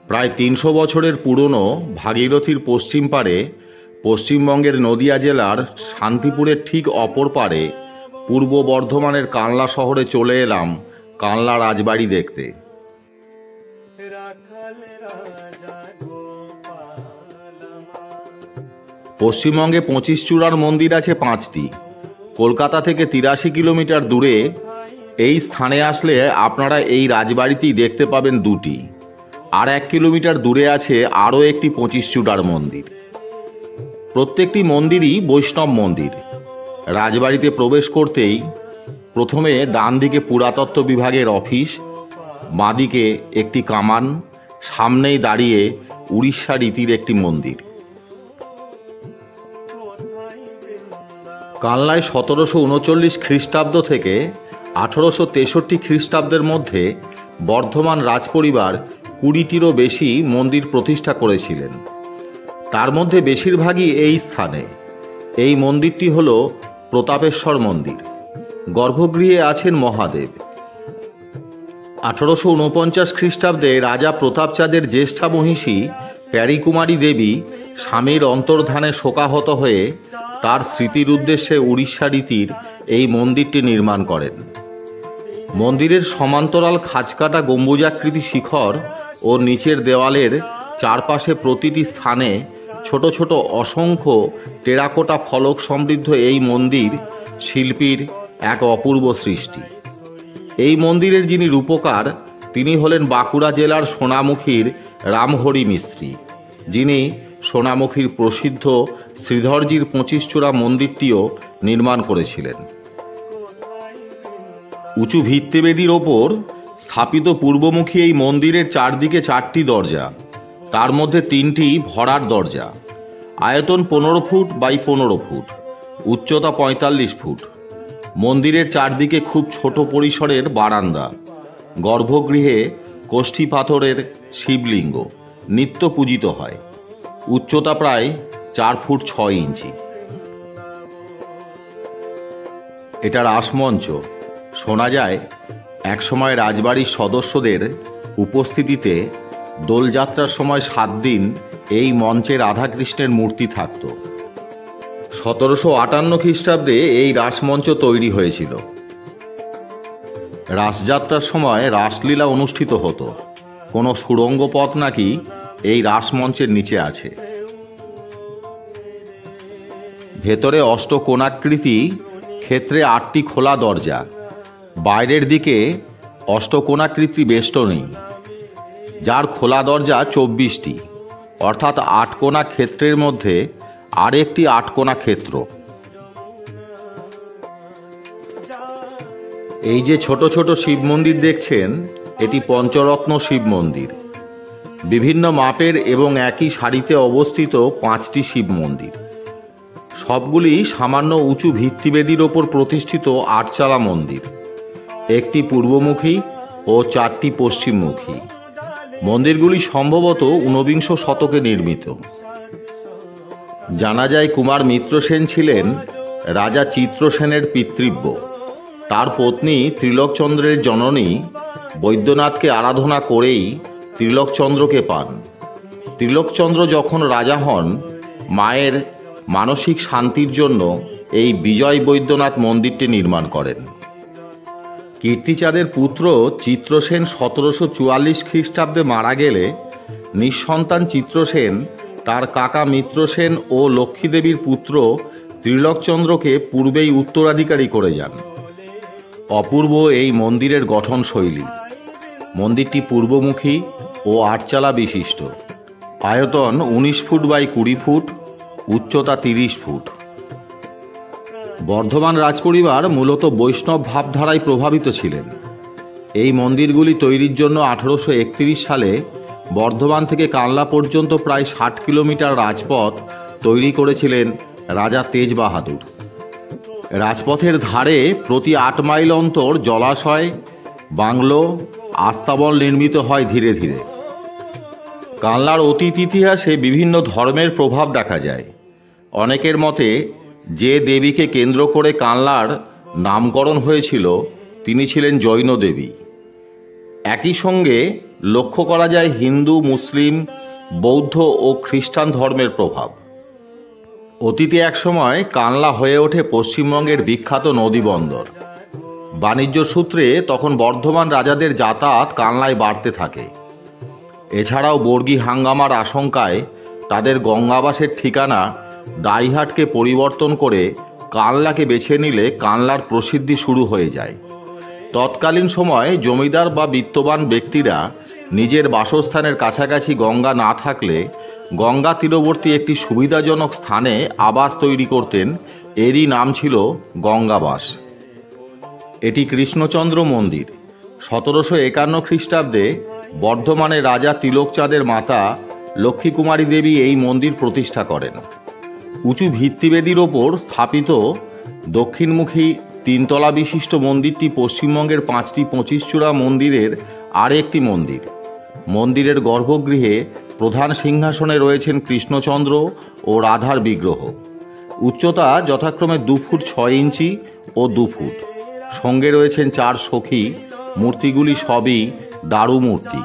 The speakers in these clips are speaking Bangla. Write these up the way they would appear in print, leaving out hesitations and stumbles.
প্রায় ৩০০ বছরের পুরনো ভাগীরথীর পশ্চিম পারে পশ্চিমবঙ্গের নদিয়া জেলার শান্তিপুরের ঠিক অপর পারে পূর্ব বর্ধমানের কানলা শহরে চলে এলাম কানলা রাজবাড়ি দেখতে। পশ্চিমবঙ্গে 25 চূড়ার মন্দির আছে 5টি। কলকাতা থেকে 83 কিলোমিটার দূরে এই স্থানে আসলে আপনারা এই রাজবাড়িতেই দেখতে পাবেন 2টি। আর 1 কিলোমিটার দূরে আছে আরও একটি 25 চূড়ার মন্দির। প্রত্যেকটি মন্দিরই বৈষ্ণব মন্দির। রাজবাড়িতে প্রবেশ করতেই প্রথমে ডান দিকে পুরাতত্ত্ব বিভাগের অফিস, বাঁদিকে একটি কামান, সামনেই দাঁড়িয়ে উড়িষ্যা রীতির একটি মন্দির। কানলায় 1739 খ্রিস্টাব্দ থেকে 1863 খ্রিস্টাব্দের মধ্যে বর্ধমান রাজপরিবার 20টিরও বেশি মন্দির প্রতিষ্ঠা করেছিলেন। তার মধ্যে বেশিরভাগই এই স্থানে। এই মন্দিরটি হল প্রতাপেশ্বর মন্দির। গর্ভগৃহে আছেন মহাদেব। 1849 খ্রিস্টাব্দে রাজা প্রতাপচাঁদের জ্যেষ্ঠা মহিষী প্যারীকুমারী দেবী স্বামীর অন্তর্ধানে শোকাহত হয়ে তার স্মৃতির উদ্দেশ্যে উড়িষ্যা রীতির এই মন্দিরটি নির্মাণ করেন। মন্দিরের সমান্তরাল খাঁজকাটা গম্বুজাকৃতি শিখর ও নিচের দেওয়ালের চারপাশে প্রতিটি স্থানে ছোট ছোট অসংখ্য টেরাকোটা ফলক সমৃদ্ধ এই মন্দির শিল্পীর এক অপূর্ব সৃষ্টি। এই মন্দিরের যিনি রূপকার তিনি হলেন বাঁকুড়া জেলার সোনামুখীর রামহরি মিস্ত্রি, যিনি সোনামুখীর প্রসিদ্ধ শ্রীধরজির 25 চূড়া মন্দিরটিও নির্মাণ করেছিলেন। উঁচু ভিত্তিবেদির ওপর স্থাপিত পূর্বমুখী এই মন্দিরের চারদিকে 4টি দরজা, তার মধ্যে 3টি ভরাট দরজা। আয়তন 15 ফুট বাই 15 ফুট, উচ্চতা 45 ফুট। মন্দিরের চারদিকে খুব ছোট পরিসরের বারান্দা। গর্ভগৃহে কোষ্ঠী পাথরের শিবলিঙ্গ নিত্য পূজিত হয়। উচ্চতা প্রায় 4 ফুট 6 ইঞ্চি। এটা রাসমঞ্চ। শোনা যায় একসময় রাজবাড়ির সদস্যদের উপস্থিতিতে দোলযাত্রার সময় 7 দিন এই মঞ্চে রাধাকৃষ্ণের মূর্তি থাকত। 1758 খ্রিস্টাব্দে এই রাসমঞ্চ তৈরি হয়েছিল। রাসযাত্রার সময় রাসলীলা অনুষ্ঠিত হতো। কোনো সুড়ঙ্গ পথ নাকি এই রাসমঞ্চের নিচে আছে। ভেতরে অষ্টকোণাকৃতি ক্ষেত্রে 8টি খোলা দরজা, বাইরের দিকে অষ্টকোণাকৃতি বেষ্টনী, যার খোলা দরজা 24টি, অর্থাৎ 8 কোণা ক্ষেত্রের মধ্যে আরেকটি 8 কোণা ক্ষেত্র। এই যে ছোট ছোট শিব মন্দির দেখছেন, এটি পঞ্চরত্ন শিব মন্দির। বিভিন্ন মাপের এবং একই সারিতে অবস্থিত 5টি শিব মন্দির। সবগুলি সামান্য উঁচু ভিত্তিবেদির ওপর প্রতিষ্ঠিত 8চালা মন্দির। একটি পূর্বমুখী ও 4টি পশ্চিমমুখী। মন্দিরগুলি সম্ভবত 19বিংশ শতকে নির্মিত। জানা যায় কুমার মিত্র সেন ছিলেন রাজা চিত্রসেনের পিতৃব্য। তার পত্নী ত্রিলোকচন্দ্রের জননী বৈদ্যনাথকে আরাধনা করেই ত্রিলোকচন্দ্রকে পান। ত্রিলোকচন্দ্র যখন রাজা হন, মায়ের মানসিক শান্তির জন্য এই বিজয় বৈদ্যনাথ মন্দিরটি নির্মাণ করেন। কীর্তিচাঁদের পুত্র চিত্রসেন 1744 খ্রিস্টাব্দে মারা গেলে নিঃসন্তান চিত্রসেন তার কাকা মিত্রসেন ও লক্ষ্মীদেবীর পুত্র ত্রিলোকচন্দ্রকে পূর্বেই উত্তরাধিকারী করে যান। অপূর্ব এই মন্দিরের গঠনশৈলী। মন্দিরটি পূর্বমুখী ও 8 চালা বিশিষ্ট। আয়তন 19 ফুট বাই 20 ফুট, উচ্চতা 30 ফুট। বর্ধমান রাজপরিবার মূলত বৈষ্ণব ভাবধারায় প্রভাবিত ছিলেন। এই মন্দিরগুলি তৈরির জন্য 1831 সালে বর্ধমান থেকে কানলা পর্যন্ত প্রায় 60 কিলোমিটার রাজপথ তৈরি করেছিলেন রাজা তেজ বাহাদুর। রাজপথের ধারে প্রতি 8 মাইল অন্তর জলাশয়, বাংলো, আস্তাবল নির্মিত হয় ধীরে ধীরে। কানলার অতীত ইতিহাসে বিভিন্ন ধর্মের প্রভাব দেখা যায়। অনেকের মতে যে দেবীকে কেন্দ্র করে কানলার নামকরণ হয়েছিল তিনি ছিলেন জৈন দেবী। একই সঙ্গে লক্ষ্য করা যায় হিন্দু, মুসলিম, বৌদ্ধ ও খ্রিস্টান ধর্মের প্রভাব। অতীতে একসময় কানলা হয়ে ওঠে পশ্চিমবঙ্গের বিখ্যাত নদীবন্দর। বাণিজ্য সূত্রে তখন বর্ধমান রাজাদের যাতায়াত কানলায় বাড়তে থাকে। এছাড়াও বর্গী হাঙ্গামার আশঙ্কায় তাদের গঙ্গাবাসের ঠিকানা দাইহাটকে পরিবর্তন করে কানলাকে বেছে নিলে কানলার প্রসিদ্ধি শুরু হয়ে যায়। তৎকালীন সময় জমিদার বা বিত্তবান ব্যক্তিরা নিজের বাসস্থানের কাছাকাছি গঙ্গা না থাকলে গঙ্গা তীরবর্তী একটি সুবিধাজনক স্থানে আবাস তৈরি করতেন। এরই নাম ছিল গঙ্গাবাস। এটি কৃষ্ণচন্দ্র মন্দির। 1751 খ্রিস্টাব্দে বর্ধমানে রাজা তিলকচাঁদের মাতা লক্ষ্মীকুমারী দেবী এই মন্দির প্রতিষ্ঠা করেন। উঁচু ভিত্তিবেদির ওপর স্থাপিত দক্ষিণমুখী 3 তলা বিশিষ্ট মন্দিরটি পশ্চিমবঙ্গের 5টি 25 চূড়া মন্দিরের আর একটি মন্দির। মন্দিরের গর্ভগৃহে প্রধান সিংহাসনে রয়েছেন কৃষ্ণচন্দ্র ও রাধার বিগ্রহ। উচ্চতা যথাক্রমে 2 ফুট 6 ইঞ্চি ও 2 ফুট। সঙ্গে রয়েছেন 4 সখী। মূর্তিগুলি সবই দারু মূর্তি।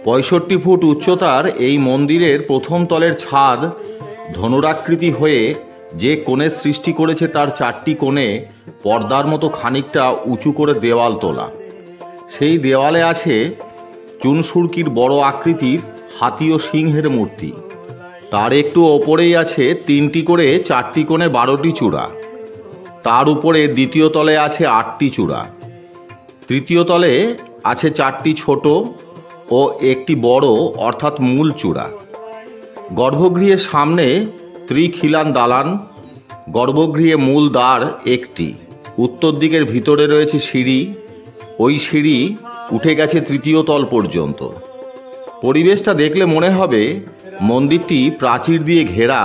65 ফুট উচ্চতার এই মন্দিরের প্রথম তলের ছাদ ধনুরাকৃতি হয়ে যে কোণের সৃষ্টি করেছে তার 4টি কোণে পর্দার মতো খানিকটা উঁচু করে দেওয়াল তোলা। সেই দেওয়ালে আছে চুনসুরকির বড় আকৃতির হাতি ও সিংহের মূর্তি। তার একটু ওপরেই আছে 3টি করে 4টি কোণে 12টি চূড়া। তার উপরে দ্বিতীয় তলে আছে 8টি চূড়া। তৃতীয় তলে আছে 4টি ছোট ও একটি বড় অর্থাৎ মূল চূড়া। গর্ভগৃহের সামনে ত্রিখিলান দালান। গর্ভগৃহে মূল দ্বার একটি। উত্তর দিকের ভিতরে রয়েছে সিঁড়ি। ওই সিঁড়ি উঠে গেছে 3য় তল পর্যন্ত। পরিবেশটা দেখলে মনে হবে মন্দিরটি প্রাচীর দিয়ে ঘেরা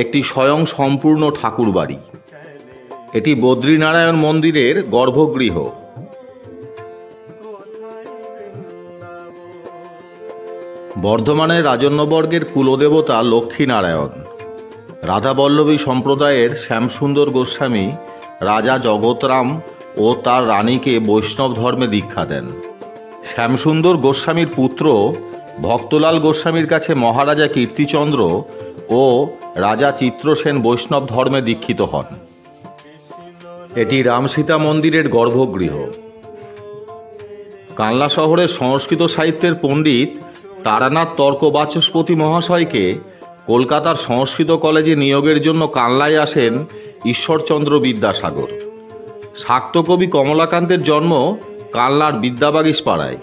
একটি স্বয়ং সম্পূর্ণ ঠাকুরবাড়ি। এটি বদ্রীনারায়ণ মন্দিরের গর্ভগৃহ। বর্ধমানের রাজন্যবর্গের কুলদেবতা লক্ষ্মীনারায়ণ। রাধাবল্লভী সম্প্রদায়ের শ্যামসুন্দর গোস্বামী রাজা জগৎরাম ও তার রানীকে বৈষ্ণব ধর্মে দীক্ষা দেন। শ্যামসুন্দর গোস্বামীর পুত্র ভক্তলাল গোস্বামীর কাছে মহারাজা কীর্তিচন্দ্র ও রাজা চিত্রসেন বৈষ্ণব ধর্মে দীক্ষিত হন। এটি রামসীতা মন্দিরের গর্ভগৃহ। কানলা শহরের সংস্কৃত সাহিত্যের পণ্ডিত তারানাথ তর্ক বাচস্পতি মহাশয়কে কলকাতার সংস্কৃত কলেজে নিয়োগের জন্য কানলায় আসেন ঈশ্বরচন্দ্র বিদ্যাসাগর। শাক্ত কবি কমলাকান্তের জন্ম কানলার বিদ্যাবাগীশ পাড়ায়।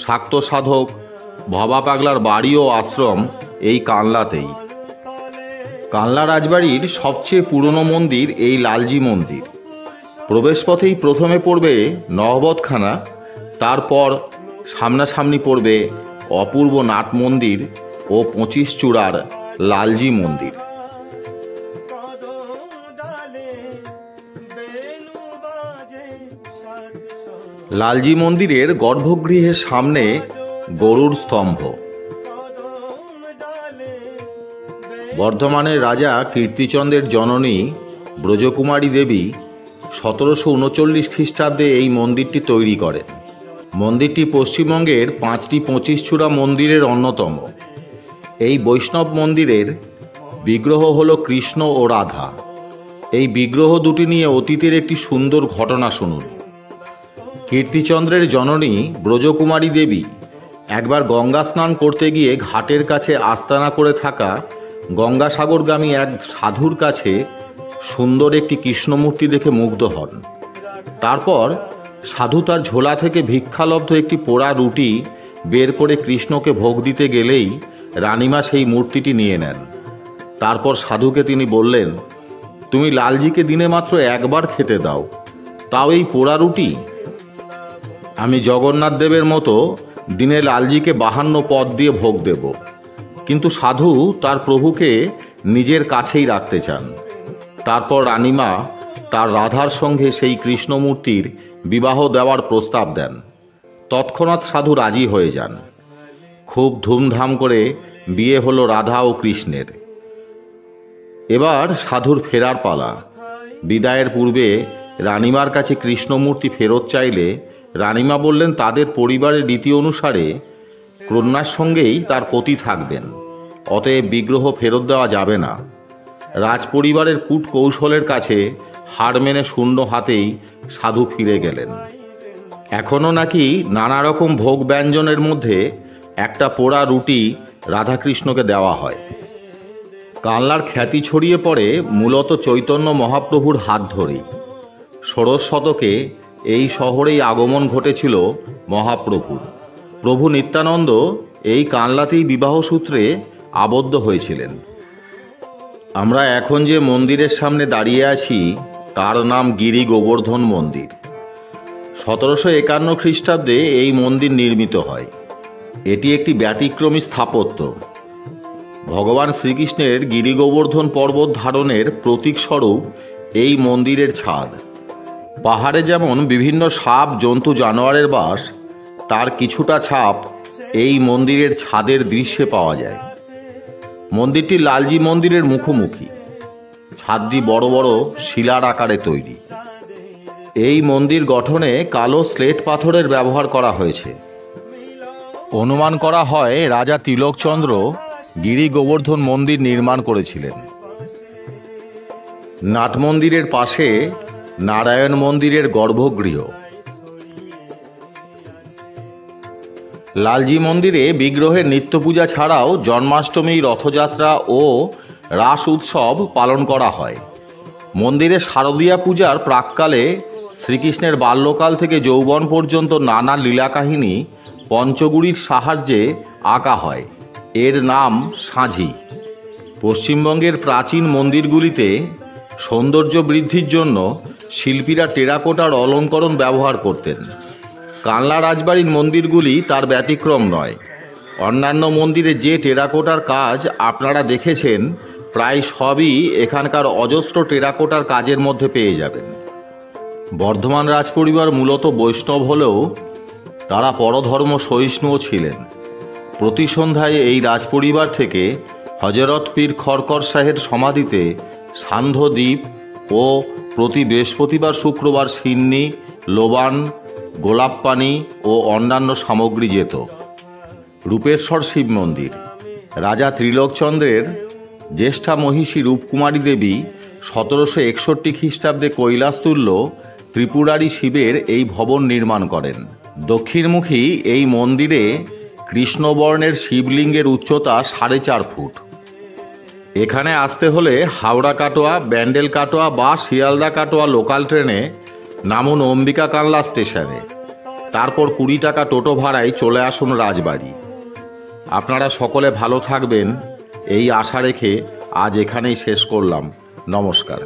শাক্ত সাধক ভবা পাগলার বাড়ি ও আশ্রম এই কানলাতেই। কানলা রাজবাড়ির সবচেয়ে পুরনো মন্দির এই লালজি মন্দির। প্রবেশপথেই প্রথমে পড়বে নহবতখানা, তারপর সামনাসামনি পড়বে অপূর্ব নাট মন্দির ও 25 চূড়ার লালজি মন্দির। লালজি মন্দিরের গর্ভগৃহের সামনে গরুর স্তম্ভ। বর্ধমানের রাজা কীর্তিচন্দ্রের জননী ব্রজকুমারী দেবী 1739 খ্রিস্টাব্দে এই মন্দিরটি তৈরি করেন। মন্দিরটি পশ্চিমবঙ্গের 5টি 25 চূড়া মন্দিরের অন্যতম। এই বৈষ্ণব মন্দিরের বিগ্রহ হল কৃষ্ণ ও রাধা। এই বিগ্রহ দুটি নিয়ে অতীতের একটি সুন্দর ঘটনা শুনুন। কীর্তিচন্দ্রের জননী ব্রজকুমারী দেবী একবার গঙ্গা স্নান করতে গিয়ে ঘাটের কাছে আস্তানা করে থাকা গঙ্গাসাগরগামী এক সাধুর কাছে সুন্দর একটি কৃষ্ণমূর্তি দেখে মুগ্ধ হন। তারপর সাধু তার ঝোলা থেকে ভিক্ষালব্ধ একটি পোড়া রুটি বের করে কৃষ্ণকে ভোগ দিতে গেলেই রানীমা সেই মূর্তিটি নিয়ে নেন। তারপর সাধুকে তিনি বললেন, তুমি লালজিকে দিনে মাত্র একবার খেতে দাও, তাও এই পোড়া রুটি? আমি জগন্নাথ দেবের মতো দিনে লালজিকে 52 পদ দিয়ে ভোগ দেব। কিন্তু সাধু তার প্রভুকে নিজের কাছেই রাখতে চান। তারপর রানীমা তার রাধার সঙ্গে সেই কৃষ্ণমূর্তির বিবাহ দেওয়ার প্রস্তাব দেন। তৎক্ষণাৎ সাধু রাজি হয়ে যান। খুব ধুমধাম করে বিয়ে হলো রাধা ও কৃষ্ণের। এবার সাধুর ফেরার পালা। বিদায়ের পূর্বে রানীমার কাছে কৃষ্ণমূর্তি ফেরত চাইলে রানীমা বললেন তাদের পরিবারের রীতি অনুসারে কন্যার সঙ্গেই তার পতি থাকবেন, অতএব বিগ্রহ ফেরত দেওয়া যাবে না। রাজপরিবারের কূট কৌশলের কাছে হার মেনে শূন্য হাতেই সাধু ফিরে গেলেন। এখনও নাকি নানা রকম ভোগ ব্যঞ্জনের মধ্যে একটা পোড়া রুটি রাধাকৃষ্ণকে দেওয়া হয়। কানলার খ্যাতি ছড়িয়ে পড়ে মূলত চৈতন্য মহাপ্রভুর হাত ধরেই। ষোড়শ শতকে এই শহরেই আগমন ঘটেছিল মহাপ্রভুর। প্রভু নিত্যানন্দ এই কানলাতেই বিবাহসূত্রে আবদ্ধ হয়েছিলেন। আমরা এখন যে মন্দিরের সামনে দাঁড়িয়ে আছি তার নাম গিরি গোবর্ধন মন্দির। 1751 খ্রিস্টাব্দে এই মন্দির নির্মিত হয়। এটি একটি ব্যতিক্রমী স্থাপত্য। ভগবান শ্রীকৃষ্ণের গিরি গোবর্ধন পর্বত ধারণের প্রতীকস্বরূপ এই মন্দিরের ছাদ। পাহাড়ে যেমন বিভিন্ন সাপ জন্তু জানোয়ারের বাস, তার কিছুটা ছাপ এই মন্দিরের ছাদের দৃশ্যে পাওয়া যায়। মন্দিরটি লালজি মন্দিরের মুখোমুখি। ছাদটি বড় বড় শিলার আকারে তৈরি। এই মন্দির গঠনে কালো স্লেট পাথরের ব্যবহার করা হয়েছে। অনুমান করা হয় রাজা তিলকচন্দ্র গিরি গোবর্ধন মন্দির নির্মাণ করেছিলেন। নাট মন্দিরের পাশে নারায়ণ মন্দিরের গর্ভগৃহ। লালজি মন্দিরে বিগ্রহের নিত্য পূজা ছাড়াও জন্মাষ্টমী, রথযাত্রা ও রাস উৎসব পালন করা হয়। মন্দিরে শারদীয়া পূজার প্রাক্কালে শ্রীকৃষ্ণের বাল্যকাল থেকে যৌবন পর্যন্ত নানা লীলা কাহিনী পঞ্চগুড়ির সাহায্যে আঁকা হয়। এর নাম সাঁঝি। পশ্চিমবঙ্গের প্রাচীন মন্দিরগুলিতে সৌন্দর্য বৃদ্ধির জন্য শিল্পীরা টেরাকোটার অলঙ্করণ ব্যবহার করতেন। কানলা রাজবাড়ির মন্দিরগুলি তার ব্যতিক্রম নয়। অন্যান্য মন্দিরে যে টেরাকোটার কাজ আপনারা দেখেছেন প্রায় সবই এখানকার অজস্র টেরাকোটার কাজের মধ্যে পেয়ে যাবেন। বর্ধমান রাজপরিবার মূলত বৈষ্ণব হলেও তারা পরধর্ম সহিষ্ণুও ছিলেন। প্রতি সন্ধ্যায় এই রাজপরিবার থেকে হজরত পীর খরকর শাহের সমাধিতে সান্ধ্য দ্বীপ ও প্রতি বৃহস্পতিবার শুক্রবার সিন্নি, লোবান, গোলাপ পানি ও অন্যান্য সামগ্রী যেত। রূপেশ্বর শিব মন্দির। রাজা ত্রিলোকচন্দ্রের জ্যেষ্ঠা মহিষী রূপকুমারী দেবী 1761 খ্রিস্টাব্দে কৈলাসতুল্য ত্রিপুরারি শিবের এই ভবন নির্মাণ করেন। দক্ষিণমুখী এই মন্দিরে কৃষ্ণবর্ণের শিবলিঙ্গের উচ্চতা 4.5 ফুট। এখানে আসতে হলে হাওড়া কাটোয়া, ব্যান্ডেল কাটোয়া বা শিয়ালদা কাটোয়া লোকাল ট্রেনে নামুন অম্বিকা কানলা স্টেশনে। তারপর 20 টাকা টোটো ভাড়ায় চলে আসুন রাজবাড়ি। আপনারা সকলে ভালো থাকবেন এই আশা রেখে আজ এখানেই শেষ করলাম। নমস্কার।